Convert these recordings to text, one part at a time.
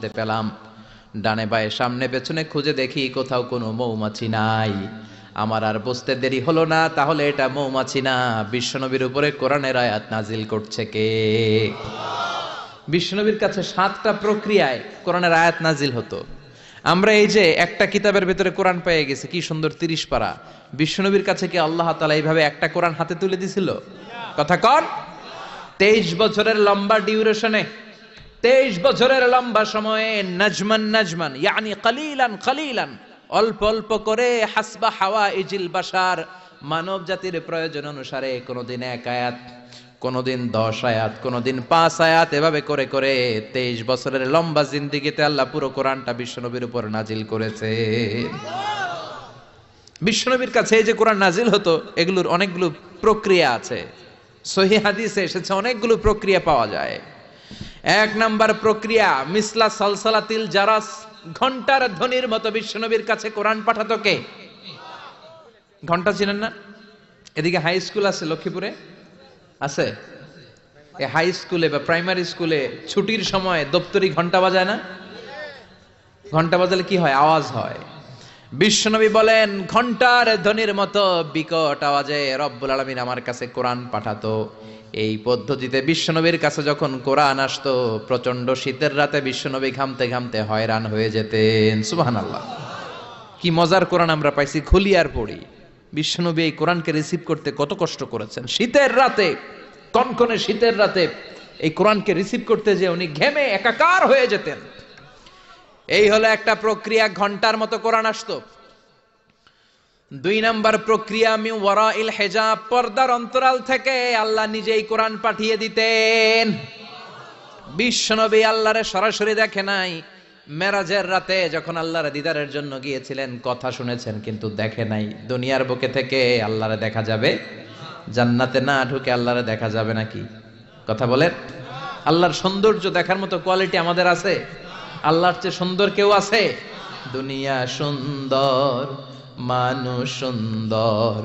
শুনতে পেলাম। ডানে বায়ে সামনে পেছনে খুঁজে দেখি কোথাও কোনো মৌমাছি নাই। আমার আর বুঝতে দেরি হলো না, তাহলে এটা মৌমাছি না, বিশ্বনবীর উপরে কোরআনের আয়াত নাজিল করছে কে? বিশ্বনবীর কাছে 7টা প্রক্রিয়ায় কোরআনের আয়াত নাজিল হতো। আমরা এই যে একটা কিতাবের ভিতরে কোরআন পেয়ে গেছি, কি সুন্দর 30 পারা। বিশ্বনবীর কাছে কি আল্লাহ তাআলা এইভাবে একটা কোরআন হাতে তুলে দিছিল? কথা কন। 23 বছরের লম্বা ডিউরেশনে, 23 বছরের লম্বা সময়ে, নাজমান নাজমান ইয়ানি কালিলান কালিলান, অল্প অল্প করে, হাসবা হাওয়াইজিল বাশার, মানব জাতির প্রয়োজন অনুসারে, কোনদিন 1 আয়াত, কোনদিন 10 আয়াত, কোনদিন 5 আয়াত, এভাবে করে করে 23 বছরের লম্বা জিন্দেগিতে আল্লাহ পুরো কোরআনটা বিশ্বনবীর উপর নাজিল করেছে। বিশ্বনবীর কাছে এই যে কোরআন নাজিল হতো, এগুলোর অনেকগুলো প্রক্রিয়া আছে। সহিহ হাদিসে এসেছে অনেকগুলো প্রক্রিয়া পাওয়া যায়। 1 নাম্বার প্রক্রিয়া, মিসলা সালসালাতিল জারাস, ঘন্টার ধ্বনির মতো বিশ্বনবীর কাছে কোরআন পাঠাতো কে? ঘন্টা চিনেন না? এদিকে হাই স্কুল আছে লক্ষ্মীপুরে, আছে? এই হাই স্কুলে বা প্রাইমারি স্কুলে ছুটির সময় দপ্তরি ঘন্টা বাজায় না? ঘন্টা বাজালে কি হয়? আওয়াজ হয়। বিশ্বনবী বলেন, ঘন্টার ধ্বনির মতো বিকট আওয়াজে রব্বুল আলামিন আমার কাছে কোরআন পাঠাতো। এই পদ্ধতিতে বিশ্বনবীর কাছে যখন কোরআন আসতো, প্রচন্ড শীতের রাতে বিশ্বনবী ঘামতে ঘামতে হয়রান হয়ে যেতেন। সুবহানাল্লাহ। কি মজার কোরআন আমরা পাইছি, খুলি আর পড়ি। বিশ্বনবী এই কোরআনকে রিসিভ করতে কত কষ্ট করেছেন। শীতের রাতে, কনকনে শীতের রাতে এই কোরআনকে রিসিভ করতে যে উনি ঘেমে একাকার হয়ে যেতেন। এই হলো একটা প্রক্রিয়া, ঘন্টার মতো কোরআন আসতো। 2 নাম্বার প্রক্রিয়া, মিন ওয়ারাইল হিজাব, পর্দার অন্তরাল থেকে আল্লাহ নিজেই কোরআন পাঠিয়ে দিতেন। বিশ্বনবী আল্লাহরে সরাসরি দেখে নাই। মেরাজের রাতে যখন আল্লাহর দিদারের জন্য গিয়েছিলেন, কথা শুনেছেন কিন্তু দেখে নাই। দুনিয়ার বুকে থেকে আল্লাহরে দেখা যাবে? জান্নাতে না ঢুকে আল্লাহরে দেখা যাবে নাকি? কথা বলেন। আল্লাহর সৌন্দর্য দেখার মতো কোয়ালিটি আমাদের আছে? আল্লাহর চেয়ে সুন্দর কেউ আছে? দুনিয়া সুন্দর, মানুষ সুন্দর,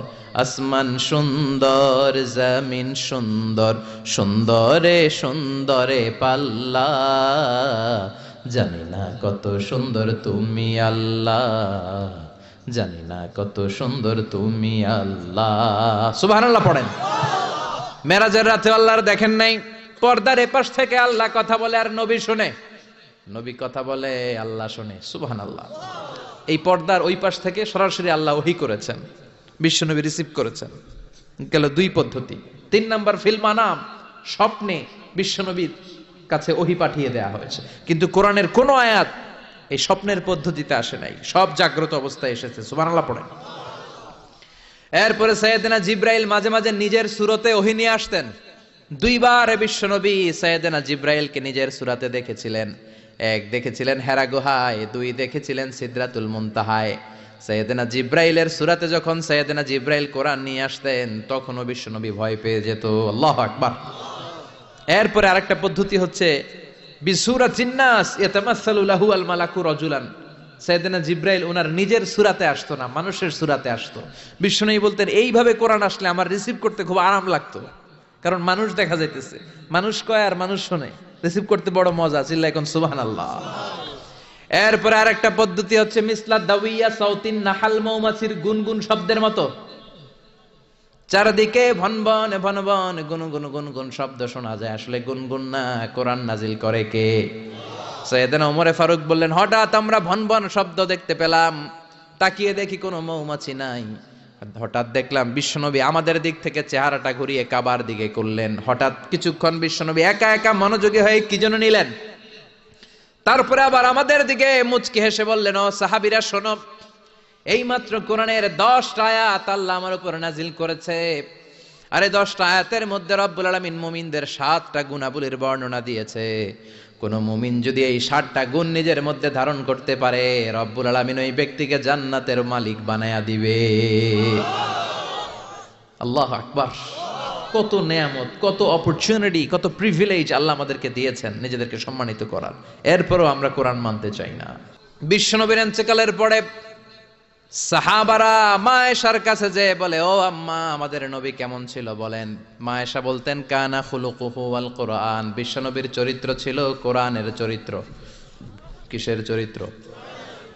আসমান সুন্দর, জমিন সুন্দর, সুন্দরে সুন্দরে পাল্লা, জানি না কত সুন্দর তুমি আল্লাহ, জানি না কত সুন্দর তুমি আল্লাহ। সুবহানাল্লাহ পড়েন। মেরাজের রাতে আল্লাহর দেখেন নাই, পর্দার এপাশ থেকে আল্লাহ কথা বলে আর নবী শুনে, নবী কথা বলে আল্লাহ শুনে। সুবহানাল্লাহ। এই পর্দার ওই পাশ থেকে সরাসরি আল্লাহ ওহী করেছেন, বিশ্বনবী রিসিভ করেছেন। গেল 2 পদ্ধতি। 3 নাম্বার, ফিল মানাম, স্বপ্নে বিশ্বনবীর কাছে ওহী পাঠিয়ে দেয়া হয়েছে। কিন্তু কোরআনের কোন আয়াত এই স্বপ্নের পদ্ধতিতে আসে নাই, সব জাগ্রত অবস্থায় এসেছে। সুবহানাল্লাহ পড়েন। এরপরে সাইয়েদনা জিব্রাইল মাঝে মাঝে নিজের সূরতে ওহী নিয়ে আসতেন। 2 বার বিশ্বনবী সাইয়েদনা জিব্রাইলকে নিজের সূরাতে দেখেছিলেন। 1 দেখেছিলেন হেরা গুহায়, 2 দেখেছিলেন সিদরাতুল মুনতাহায়। সাইয়েদনা জিব্রাইলের সূরাতে যখন সাইয়েদনা জিব্রাইল কোরআন নিয়ে আসতেন, তখনও বিশ্বনবী ভয় পেয়ে যেত। আল্লাহু আকবার। এরপরে আরেকটা পদ্ধতি হচ্ছে, বিসূরাতিন নাস ইয়াতামাসসালু লাহু আল মালাকু রাজুলান। সাইয়েদনা জিব্রাইল ওনার নিজের সূরাতে আসতো না, মানুষের সূরাতে আসতো। বিশ্বনবী বলতেন, এইভাবে কোরআন আসলে আমার রিসিভ করতে খুব আরাম লাগতো, কারণ মানুষ দেখা যাইতেছে। মানুষ কয় আর মানুষ শোনে, রিসিভ করতে বড় মজা। চিল্লায় কোন সুবহানাল্লাহ। এরপরে আরেকটা পদ্ধতি হচ্ছে, মিসলা দাওয়িয়া সাউতিন নাহাল, মৌমাছির গুনগুন শব্দের মতো চারদিকে ভনভন ভনভন গুনগুন গুনগুন শব্দ শোনা যায়। আসলে গুনগুন না, কোরআন নাজিল করে কে? সাইয়েদনা ওমরে ফারুক বললেন, হঠাৎ আমরা ভনভন শব্দ দেখতে পেলাম, তাকিয়ে দেখি কোনো মৌমাছি নাই। হঠাৎ দেখলাম বিশ্বনবী আমাদের দিক থেকে চেহারাটা ঘুরিয়ে কাবার দিকে করলেন। হঠাৎ কিছুক্ষণ বিশ্বনবী একা একা মনোযোগী হয়ে কি যেন নিলেন। তারপরে আবার আমাদের দিকে মুচকি হেসে বললেন, ও সাহাবীরা শোনো, এইমাত্র কোরআনের 10টা আয়াত আল্লাহ আমার উপর নাজিল করেছে। আরে 10টা আয়াতের মধ্যে রব্বুল আলামিন মুমিনদের 7টা গুণাবলীর বর্ণনা দিয়েছে। কোন মুমিন যদি এই 7টা গুণ নিজের মধ্যে ধারণ করতে পারে, রব্বুল আলামিন ওই ব্যক্তিকে জান্নাতের মালিক বানায়া দিবে। আল্লাহু আকবার। কত নেয়ামত, কত অপরচুনিটি, কত প্রিভিলেজ আল্লাহ আমাদেরকে দিয়েছেন নিজেদেরকে সম্মানিত করার। এরপরও আমরা কোরআন মানতে চাই না। বিশ্বনবীর ইন্তেকালের পরে সাহাবারা মা আয়েশার কাছে যে বলে, ও আম্মা, আমাদের নবী কেমন ছিল বলেন। মা আয়েশা বলতেন, কানা খুলুকুহু আল কোরআন, বিশ্বনবীর চরিত্র ছিল কোরআনের চরিত্র। কিসের চরিত্র?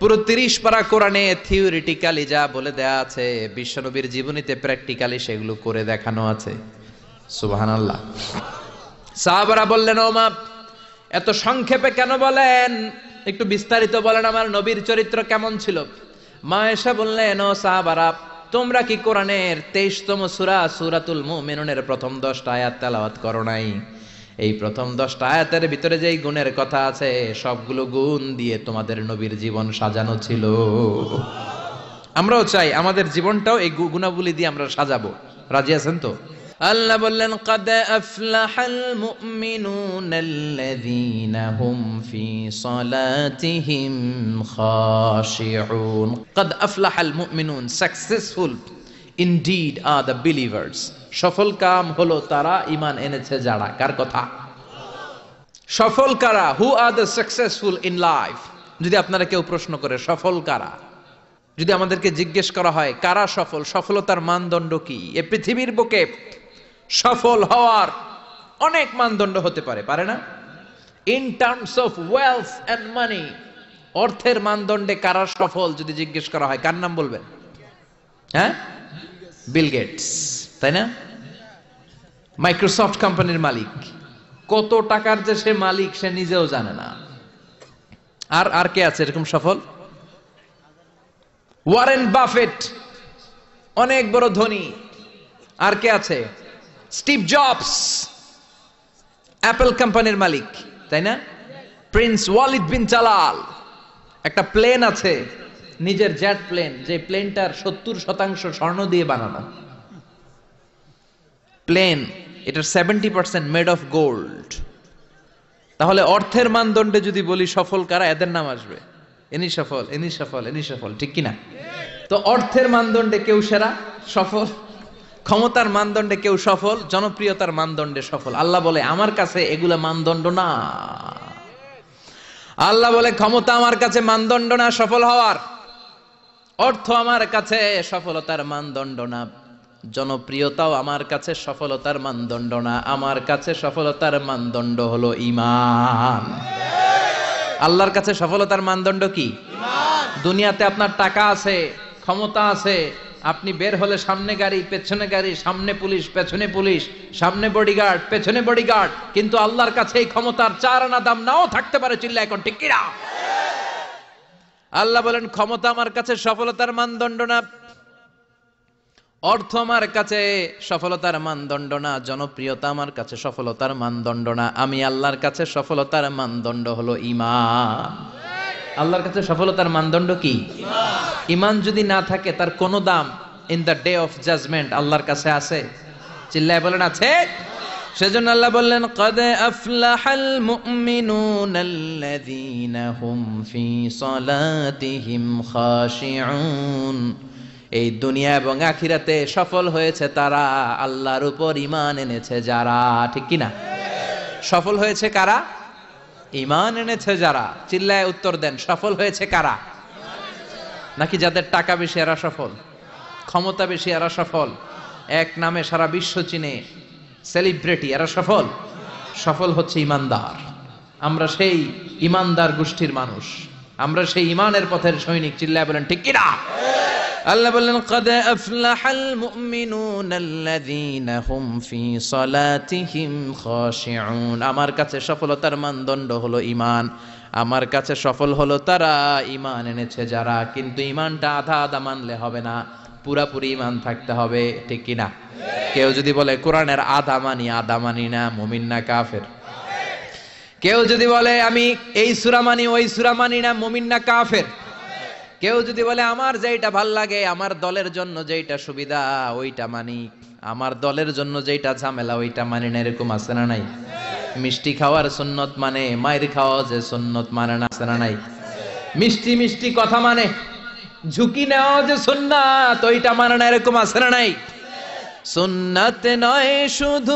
পুরো 30 পারা কোরআনে থিওরিটিক্যালি যা বলে দেয়া আছে, বিশ্বনবীর জীবনীতে প্র্যাকটিক্যালি সেগুলো করে দেখানো আছে। সুবহানাল্লাহ। সাহাবারা বললেন, ও মা, এত সংক্ষেপে কেন বলেন, একটু বিস্তারিত বলেন, আমার নবীর চরিত্র কেমন ছিল? মা এসে বললেন, ও সাহাবারা, তোমরা কি কোরআনের 23তম সূরা সূরাতুল মুমিনুনের প্রথম 10টা আয়াত তেলাওয়াত করো নাই? এই প্রথম 10টা আয়াতের ভিতরে যেই গুণের কথা আছে, সবগুলো গুণ দিয়ে তোমাদের নবীর জীবন সাজানো ছিল। আমরাও চাই আমাদের জীবনটাও এই গুণাবলী দিয়ে আমরা সাজাবো। রাজি আছেন তো? আল্লাহ বললেন, قد أفلح المؤمنون الذين هم في صلاتهم خاشعون قد أفلح المؤمنون successful indeed are the believers সফল কাম হলো তারা ঈমান এনেছে যারা। কার কথা? সফল কারা? who are the successful in life? যদি আপনারা কেউ প্রশ্ন করে সফল কারা, যদি আমাদেরকে জিজ্ঞেস করা হয় কারা সফল, সফলতার মানদণ্ড কি? এই পৃথিবীর বুকে সফল হওয়ার অনেক মানদণ্ড হতে পারে, পারে না? In terms of wealth and money, অর্থের মানদণ্ডে কারা সফল যদি জিজ্ঞেস করা হয়, কার নাম বলবেন? হ্যাঁ, বিল গেটস, তাই না? মাইক্রোসফট কোম্পানির মালিক, কত টাকার যে সে মালিক সে নিজেও জানে না। আর কে আছে এরকম সফল? ওয়ারেন বাফেট, অনেক বড় ধনী। আর কে আছে? স্টিভ জবস, অ্যাপল কোম্পানির মালিক, তাই না? প্রিন্স ওয়ালিদ বিন জালাল, একটা প্লেন আছে, নিজের জেট প্লেন, যে প্লেনটার 70% স্বর্ণ দিয়ে বানানো প্লেন, এটার 70% মেড অফ গোল্ড। তাহলে অর্থের মানদণ্ডে যদি বলি সফল কারা, এদের নাম আসবে, ইনি সফল, ইনি সফল, ইনি সফল, ঠিক কিনা? তো অর্থের মানদণ্ডে কেউ সেরা সফল, ক্ষমতার মানদণ্ডে কেউ সফল, জনপ্রিয়তার মানদণ্ডে সফল। আল্লাহ বলে আমার কাছে এগুলা মানদণ্ড না। আল্লাহ বলে ক্ষমতা আমার কাছে মানদণ্ড না সফল হওয়ার, অর্থ আমার কাছে সফলতার মানদণ্ড না, জনপ্রিয়তাও আমার কাছে সফলতার মানদণ্ড না। আমার কাছে সফলতার মানদণ্ড হলো ঈমান। আল্লাহর কাছে সফলতার মানদণ্ড কি? ঈমান। দুনিয়াতে আপনার টাকা আছে, ক্ষমতা আছে, আপনি বের হলে সামনে গাড়ি, পেছনে গাড়ি, সামনে পুলিশ, পেছনে পুলিশ, সামনে বডিগার্ড, পেছনে বডিগার্ড, কিন্তু আল্লাহর কাছে এই ক্ষমতার 4 আনা দাম নাও থাকতে পারে। চিল্লা এখন ঠিক কিনা? আল্লাহ বলেন ক্ষমতা আমার কাছে সফলতার মানদণ্ড না, অর্থ আমার কাছে সফলতার মানদণ্ড না, জনপ্রিয়তা আমার কাছে সফলতার মানদণ্ড না। আমি আল্লাহর কাছে সফলতার মানদণ্ড হলো ঈমান। আল্লাহর কাছে সফলতার মানদণ্ড কি? ঈমান যদি না থাকে তার কোনো দাম in the day of judgment আল্লাহর কাছে আছে? চিল্লায় বলেন আছে। সেজন্য আল্লাহ বললেন قد أفلح المؤمنون الذين هم في صلاتهم خاشعون এই দুনিয়া এবং আখিরাতে সফল হয়েছে তারা আল্লাহর উপর ঈমান এনেছে যারা। ঠিক কি না? সফল হয়েছে কারা? ঈমান এনেছে যারা। চিল্লায় উত্তর দেন, সফল হয়েছে কারা? নাকি যাদের টাকা বেশি এরা সফল, ক্ষমতা বেশি এরা সফল, এক নামে সারা বিশ্ব চিনে সেলিব্রিটি এরা সফল? সফল হচ্ছে ঈমানদার। আমরা সেই ঈমানদার গোষ্ঠীর মানুষ, আমরা সেই ঈমানের পথের সৈনিক। চিল্লায় বলেন ঠিক কি না? আল্লাহ বললেন قد أفلح المؤمنون الذين هم في صلاتهم خاشعون আমার কাছে সফলতার মানদণ্ড হলো ঈমান। আমার কাছে সফল হলো তারা ঈমান এনেছে যারা। কিন্তু ঈমানটা আধা আধা মানলে হবে না, পুরাপুরি ঈমান থাকতে হবে। ঠিক কি না? কেউ যদি বলে কোরআনের আধা মানি না, মুমিন না কাফের? কেউ যদি বলে আমি এই সূরা মানি ওই সূরা মানি না, মুমিন না কাফের? কেউ যদি বলে আমার যেটা ভাল লাগে, আমার দলের জন্য যেটা সুবিধা ওইটা মানি, আমার দলের জন্য যেটা ঝামেলা ওইটা মানি না, এরকম আছে না নাই? মিষ্টি খাওয়ার সুন্নত মানে, মায়ের খাওয়া যে সুন্নত মানে না, আছে না নাই? মিষ্টি মিষ্টি কথা মানে, ঝুঁকি নেওয়া যে সুন্নাত ওইটা মানে না, এরকম আছে না নাই? সুন্নাত নয় শুধু